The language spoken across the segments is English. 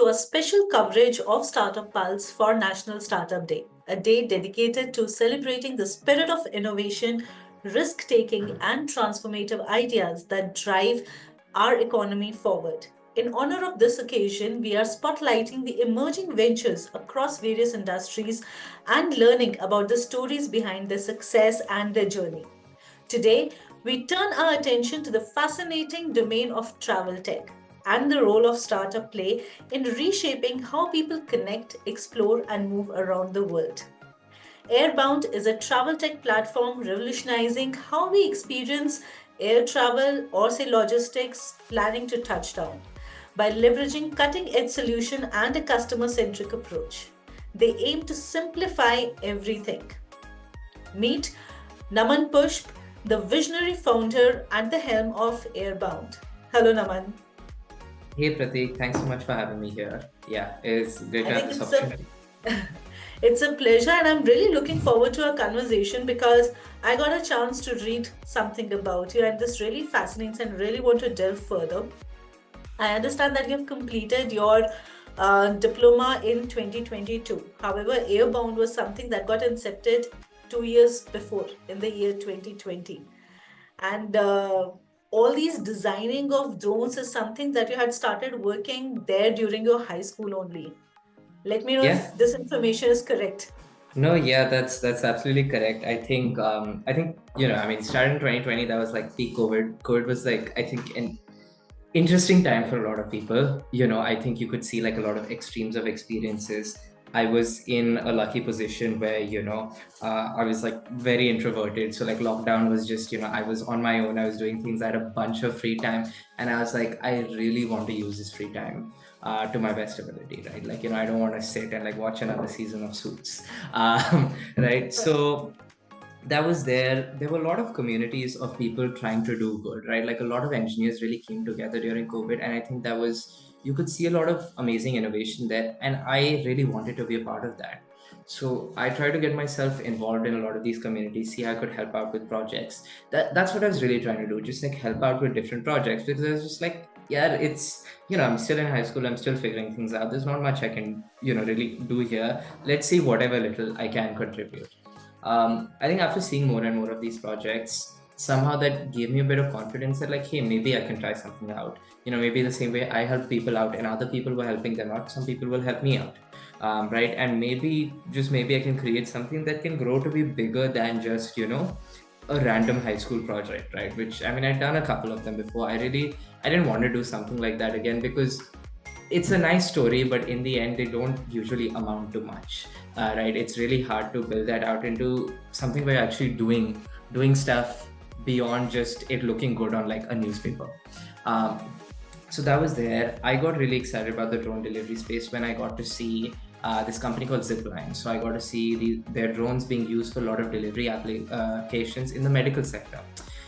to a special coverage of Startup Pulse for National Startup Day, a day dedicated to celebrating the spirit of innovation, risk taking, and transformative ideas that drive our economy forward. In honor of this occasion, we are spotlighting the emerging ventures across various industries and learning about the stories behind their success and their journey. Today, we turn our attention to the fascinating domain of travel tech and the role of startup play in reshaping how people connect, explore, and move around the world. Airbound is a travel tech platform revolutionizing how we experience air travel or say logistics planning to touchdown by leveraging cutting edge solution and a customer centric approach. They aim to simplify everything. Meet Naman Pushp, the visionary founder at the helm of Airbound. Hello, Naman. Hey Pratik, thanks so much for having me here. Yeah, it's great I to have think this it's a opportunity. it's a pleasure, and I'm really looking forward to our conversation because I got a chance to read something about you, and this really fascinates and really want to delve further. I understand that you've completed your diploma in 2022. However, Airbound was something that got incepted 2 years before, in the year 2020. And all these designing of drones is something that you had started working there during your high school only. Let me know Yeah, if this information is correct. no, yeah, that's absolutely correct. I think I mean, starting in 2020, that was like peak COVID. COVID was like I think an interesting time for a lot of people. I think you could see like a lot of extremes of experiences. I was in a lucky position where I was like very introverted, so like lockdown was just I was on my own, I was doing things, I had a bunch of free time, and I was like, I really want to use this free time to my best ability, right? Like I don't want to sit and like watch another season of Suits. Right, so that was there were a lot of communities of people trying to do good, right? Like a lot of engineers really came together during COVID, and I think that was, you could see a lot of amazing innovation there, and I really wanted to be a part of that. So I tried to get myself involved in a lot of these communities, see how I could help out with projects. That's what I was really trying to do, just like help out with different projects, because I was just like, yeah, it's I'm still in high school, I'm still figuring things out, there's not much I can really do here. Let's see whatever little I can contribute. I think after seeing more and more of these projects, somehow that gave me a bit of confidence that like, hey, maybe I can try something out. Maybe the same way I help people out and other people were helping them out, some people will help me out. Right, and maybe, just maybe, I can create something that can grow to be bigger than just a random high school project, right? Which, I mean, I'd done a couple of them before. I didn't want to do something like that again, because it's a nice story, but in the end, they don't usually amount to much, right? It's really hard to build that out into something where you're actually doing stuff beyond just it looking good on like a newspaper. Um, so that was there. I got really excited about the drone delivery space when I got to see this company called Zipline. So I got to see their drones being used for a lot of delivery applications in the medical sector.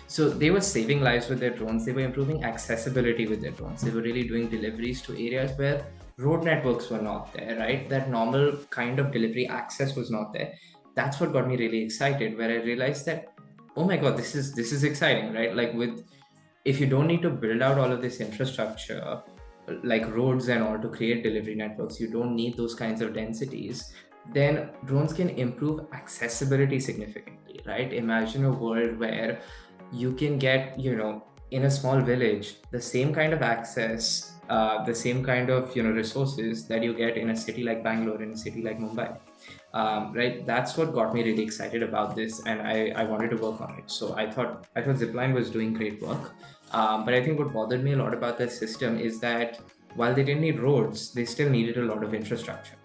So they were saving lives with their drones. They were improving accessibility with their drones. They were really doing deliveries to areas where road networks were not there, right? That normal kind of delivery access was not there. That's what got me really excited, where I realized that, oh my God, this is exciting, right? Like, with if you don't need to build out all of this infrastructure like roads and all to create delivery networks, you don't need those kinds of densities, then drones can improve accessibility significantly, right? Imagine a world where you can get in a small village the same kind of access, the same kind of resources that you get in a city like Bangalore, in a city like Mumbai. Right, that's what got me really excited about this, and I wanted to work on it. So I thought Zipline was doing great work, but I think what bothered me a lot about this system is that while they didn't need roads, they still needed a lot of infrastructure.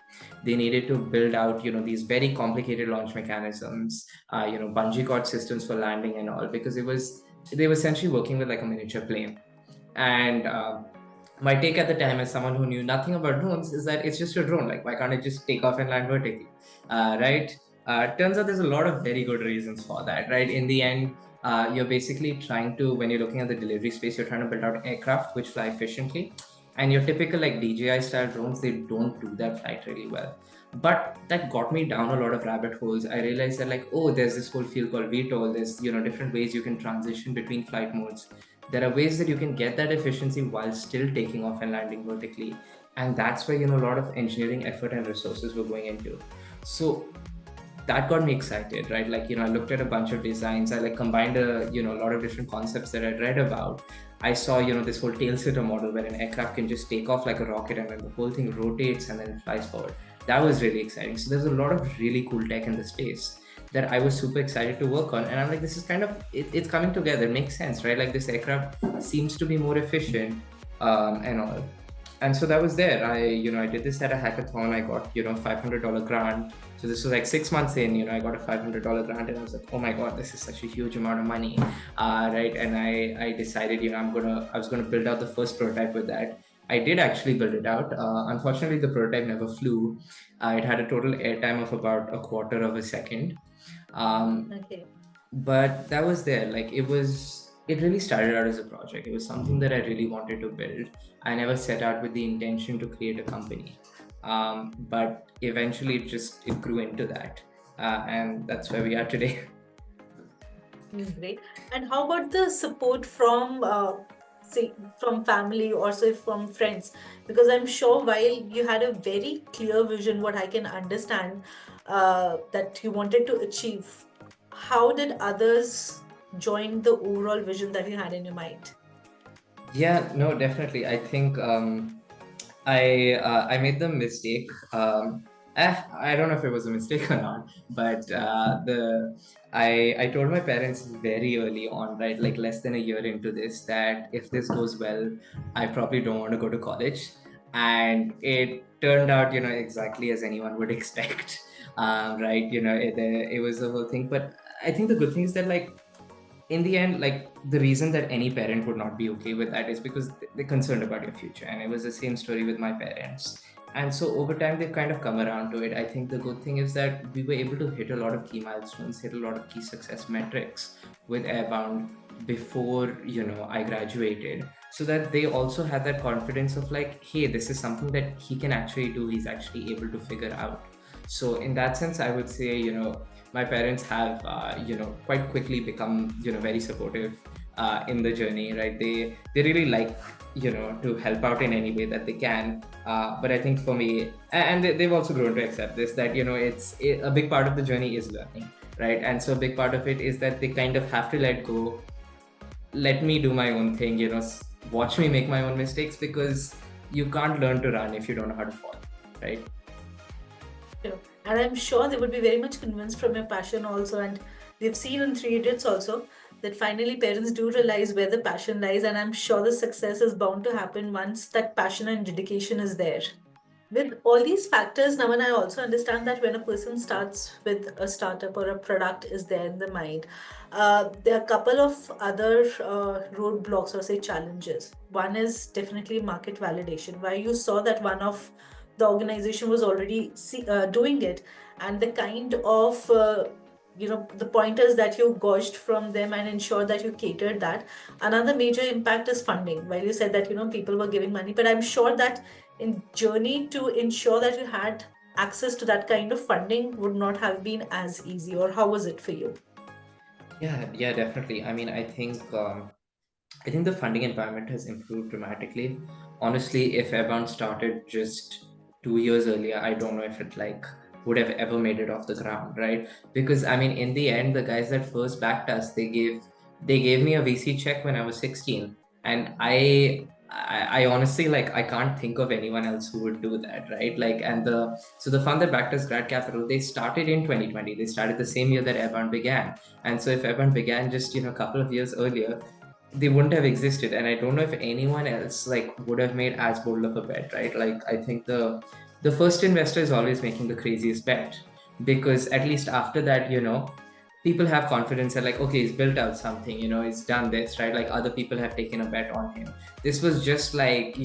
They needed to build out these very complicated launch mechanisms, bungee cord systems for landing and all, because they were essentially working with like a miniature plane. And my take at the time, as someone who knew nothing about drones, is that it's just a drone. Like, why can't it just take off and land vertically? Right? Turns out there's a lot of very good reasons for that, right? In the end, you're basically trying to, when you're looking at the delivery space, you're trying to build out aircraft which fly efficiently. And your typical like DJI style drones, they don't do that flight really well. But that got me down a lot of rabbit holes. I realized that like, oh, there's this whole field called VTOL. There's different ways you can transition between flight modes. There are ways that you can get that efficiency while still taking off and landing vertically. and that's where, a lot of engineering effort and resources were going into. So that got me excited, right? Like, I looked at a bunch of designs. I like combined a lot of different concepts that I'd read about. I saw, this whole tail sitter model where an aircraft can just take off like a rocket and then the whole thing rotates and then it flies forward. That was really exciting. So there's a lot of really cool tech in the space that I was super excited to work on. And I'm like, this is kind of, it's coming together. It makes sense, right? Like this aircraft seems to be more efficient, and all. And so that was there. I did this at a hackathon. I got, $500 grant. So this was like 6 months in, I got a $500 grant, and I was like, oh my God, this is such a huge amount of money. Right. And I decided, I was gonna build out the first prototype with that. I did actually build it out. Unfortunately, the prototype never flew. It had a total airtime of about a quarter of a second. Okay. But that was there. Like it really started out as a project. It was something that I really wanted to build. I never set out with the intention to create a company. But eventually it grew into that. And that's where we are today. Great. And how about the support from, say, from family or say from friends? Because I'm sure while you had a very clear vision, what I can understand, that you wanted to achieve, how did others join the overall vision that you had in your mind? Yeah, no, definitely. I think I made the mistake. I don't know if it was a mistake or not, but I told my parents very early on, right, like less than a year into this, that if this goes well, I probably don't want to go to college, and it turned out, exactly as anyone would expect. Right, it was the whole thing, but I think the good thing is that, like, in the end, like, the reason that any parent would not be okay with that is because they're concerned about your future. And it was the same story with my parents. And so over time, they've kind of come around to it. I think the good thing is that we were able to hit a lot of key milestones, hit a lot of key success metrics with Airbound before, I graduated. So that they also had that confidence of like, hey, this is something that he can actually do. He's actually able to figure out. So in that sense, I would say, my parents have quite quickly become very supportive in the journey, right? They really like to help out in any way that they can, but I think for me, and they've also grown to accept this, that a big part of the journey is learning, right? And so a big part of it is that they kind of have to let go, let me do my own thing, watch me make my own mistakes, because you can't learn to run if you don't know how to fall, right? Sure. And I'm sure they would be very much convinced from your passion also. And we've seen in Three Idiots also that finally parents do realize where the passion lies. And I'm sure the success is bound to happen once that passion and dedication is there. With all these factors, Naman, I also understand that when a person starts with a startup or a product is there in the mind, there are a couple of other roadblocks or say challenges. One is definitely market validation, where you saw that one of the organization was already doing it, and the kind of the pointers that you gauged from them and ensure that you catered that. Another major impact is funding. While you said that people were giving money, but I'm sure that in journey to ensure that you had access to that kind of funding would not have been as easy, or how was it for you? Yeah, definitely. I mean, I think the funding environment has improved dramatically. Honestly, if Airbound started just 2 years earlier, I don't know if it like would have ever made it off the ground, right? Because I mean, in the end, the guys that first backed us, they gave me a VC check when I was 16, and I honestly, like, I can't think of anyone else who would do that, right? Like, and the fund that backed us, Grad Capital, they started in 2020. They started the same year that Airbound began, and so if Airbound began just a couple of years earlier, they wouldn't have existed. And I don't know if anyone else like would have made as bold of a bet, right? Like, I think the first investor is always making the craziest bet, because at least after that, people have confidence that, like, okay, he's built out something, he's done this, right? Like, other people have taken a bet on him. This was just like,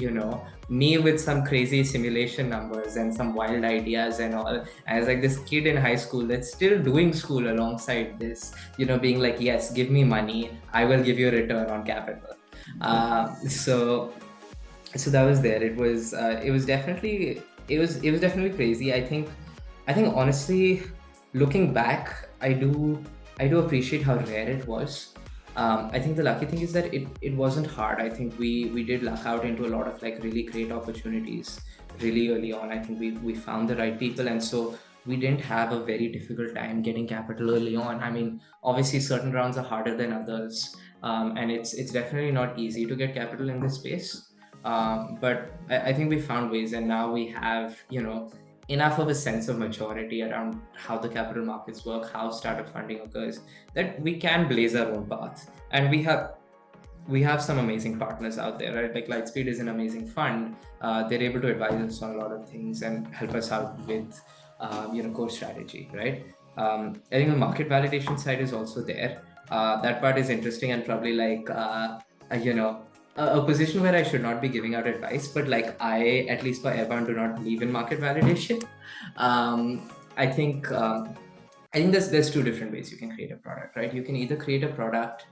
me with some crazy simulation numbers and some wild ideas and all, as like this kid in high school that's still doing school alongside this, being like, yes, give me money, I will give you a return on capital. So that was there. It was definitely crazy. I think honestly, looking back, I do appreciate how rare it was. I think the lucky thing is that it wasn't hard. I think we did luck out into a lot of like really great opportunities. really early on. I think we found the right people, and so we didn't have a very difficult time getting capital early on. I mean, obviously certain rounds are harder than others, and it's definitely not easy to get capital in this space. But I think we found ways, and now we have, enough of a sense of maturity around how the capital markets work, how startup funding occurs, that we can blaze our own path. And we have some amazing partners out there, right? Like Lightspeed is an amazing fund. They're able to advise us on a lot of things and help us out with, core strategy, right? I think the market validation side is also there. That part is interesting and probably like, you know, a position where I should not be giving out advice, but like I, at least for Airbound, do not believe in market validation. I think there's two different ways you can create a product, right? You can either create a product,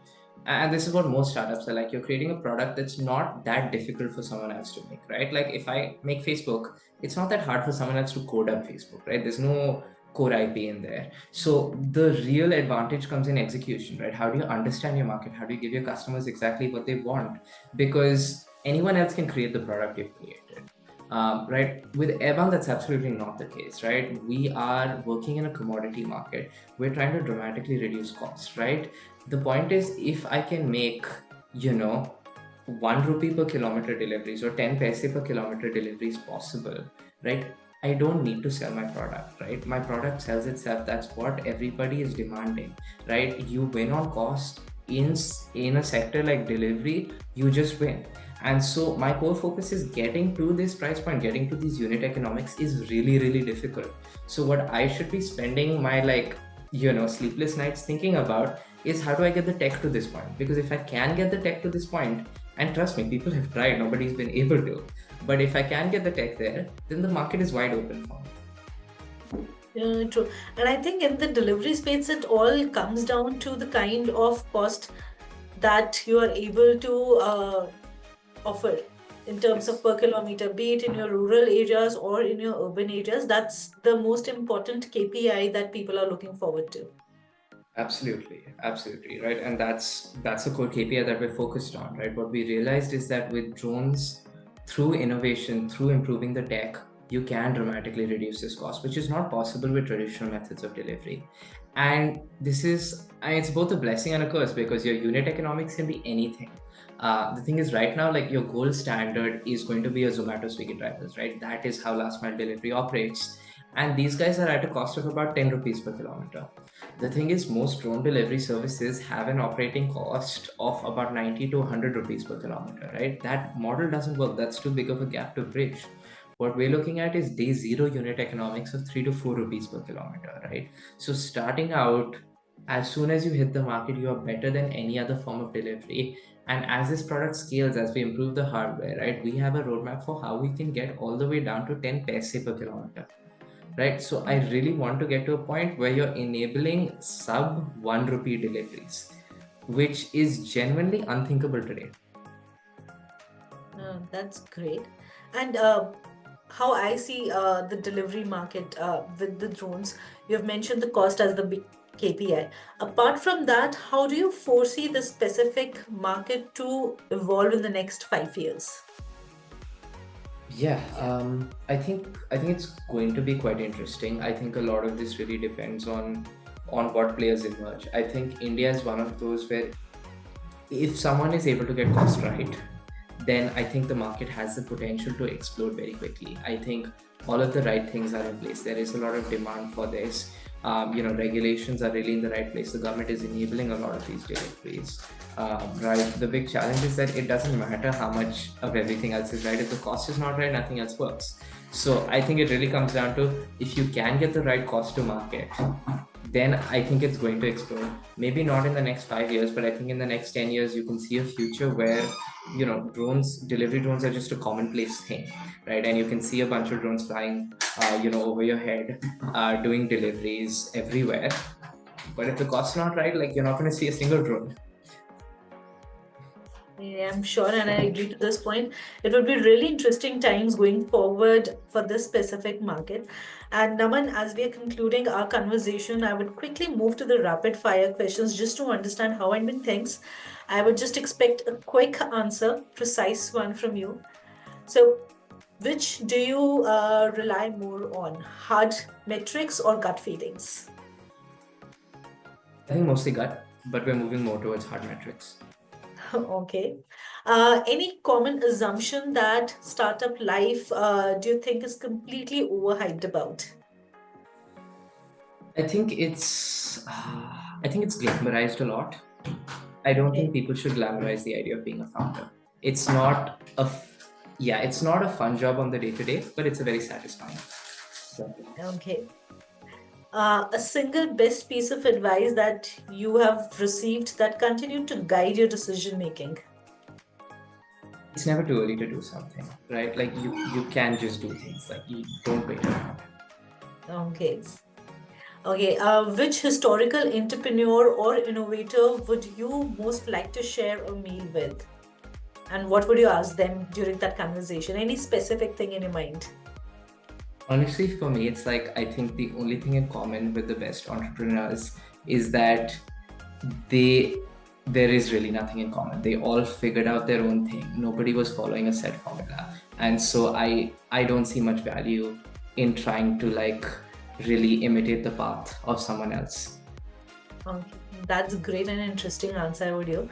and this is what most startups are like. You're creating a product that's not that difficult for someone else to make, right? Like if I make Facebook, it's not that hard for someone else to code up Facebook, right? There's no core IP in there. So the real advantage comes in execution, right? How do you understand your market? How do you give your customers exactly what they want? Because anyone else can create the product you've created. Right, with Airbound, that's absolutely not the case, right? We are working in a commodity market. We're trying to dramatically reduce costs, right? The point is, if I can make, you know 1 rupee per kilometer deliveries or 10 paise per kilometer deliveries possible, right? I don't need to sell my product, right? My product sells itself. That's what everybody is demanding, right? You win on cost in a sector like delivery, you just win. And so my core focus is getting to this price point, getting to these unit economics is really, really difficult. So what I should be spending my, like, sleepless nights thinking about is, how do I get the tech to this point? Because if I can get the tech to this point, and trust me, people have tried, nobody's been able to. But if I can get the tech there, then the market is wide open for me. True. And I think in the delivery space, it all comes down to the kind of cost that you are able to offer in terms of Yes. per kilometer, be it in your rural areas or in your urban areas. That's the most important KPI that people are looking forward to. Absolutely, absolutely, right. And that's a core KPI that we're focused on, right? What we realized is that with drones, through innovation, through improving the tech, you can dramatically reduce this cost, which is not possible with traditional methods of delivery. And it's both a blessing and a curse, because your unit economics can be anything. The thing is, right now, like, your gold standard is going to be a Zomato, Swiggy drivers, right? That is how last mile delivery operates. And these guys are at a cost of about 10 rupees per kilometer. The thing is, most drone delivery services have an operating cost of about 90 to 100 rupees per kilometer, right? That model doesn't work. That's too big of a gap to bridge. What we're looking at is day zero unit economics of 3 to 4 rupees per kilometer, right? So starting out, as soon as you hit the market, you are better than any other form of delivery. And as this product scales, as we improve the hardware, right, we have a roadmap for how we can get all the way down to 10 paise per kilometer, right? So I really want to get to a point where you're enabling sub 1 rupee deliveries, which is genuinely unthinkable today. That's great. And how I see the delivery market with the drones, you have mentioned the cost as the big KPI. Apart from that, how do you foresee the specific market to evolve in the next 5 years? Yeah, I think it's going to be quite interesting. I think a lot of this really depends on what players emerge. I think India is one of those where, if someone is able to get cost right, then I think the market has the potential to explode very quickly. I think all of the right things are in place. There is a lot of demand for this. Regulations are really in the right place. The government is enabling a lot of these deliveries. Right. The big challenge is that it doesn't matter how much of everything else is right. If the cost is not right, nothing else works. So I think it really comes down to, if you can get the right cost to market, then I think it's going to explode. Maybe not in the next 5 years, but I think in the next 10 years, you can see a future where, delivery drones are just a commonplace thing, right? And you can see a bunch of drones flying, over your head, doing deliveries everywhere. But if the cost's not right, like, you're not going to see a single drone. Yeah, I'm sure, and I agree to this point. It will be really interesting times going forward for this specific market. And Naman, as we are concluding our conversation, I would quickly move to the rapid fire questions just to understand how Indian thinks. I would just expect a quick answer, precise one from you. So, Which do you rely more on, hard metrics or gut feelings? I think mostly gut, but we're moving more towards hard metrics. Okay. Any common assumption that startup life do you think is completely overhyped about? I think it's I think it's glamorized a lot. I don't think Okay. people should glamorize the idea of being a founder. It's not yeah, it's not a fun job on the day to day, but it's a very satisfying job. Okay. A single best piece of advice that you have received that continued to guide your decision making. It's never too early to do something, right? Like you can just do things. Like you don't wait around. Okay. Okay. Which historical entrepreneur or innovator would you most like to share a meal with? And what would you ask them during that conversation? Any specific thing in your mind? Honestly, for me, it's like I think the only thing in common with the best entrepreneurs is that they there is really nothing in common. They all figured out their own thing. Nobody was following a set formula, and so I don't see much value in trying to like really imitate the path of someone else. Okay. That's great and interesting answer, would you?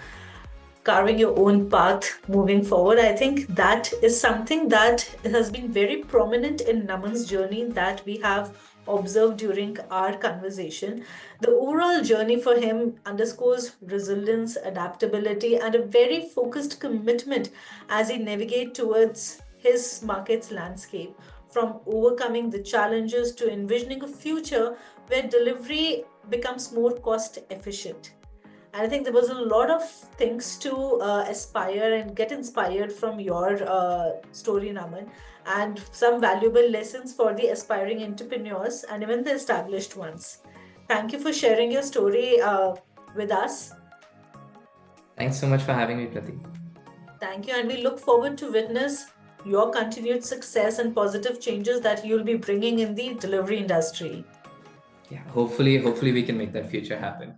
Carving your own path moving forward. I think that is something that has been very prominent in Naman's journey that we have observed during our conversation. The overall journey for him underscores resilience, adaptability, and a very focused commitment as he navigates towards his market's landscape. From overcoming the challenges to envisioning a future where delivery becomes more cost efficient. And I think there was a lot of things to aspire and get inspired from your story, Naman, and some valuable lessons for the aspiring entrepreneurs and even the established ones. Thank you for sharing your story with us. Thanks so much for having me, Pratik. Thank you, and we look forward to witness your continued success and positive changes that you'll be bringing in the delivery industry. Yeah, hopefully we can make that future happen.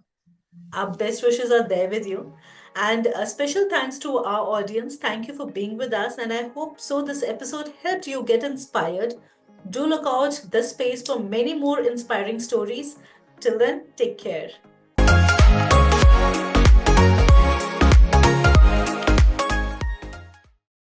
Our best wishes are there with you. And a special thanks to our audience. Thank you for being with us. And I hope so this episode helped you get inspired. Do look out this space for many more inspiring stories. Till then, take care.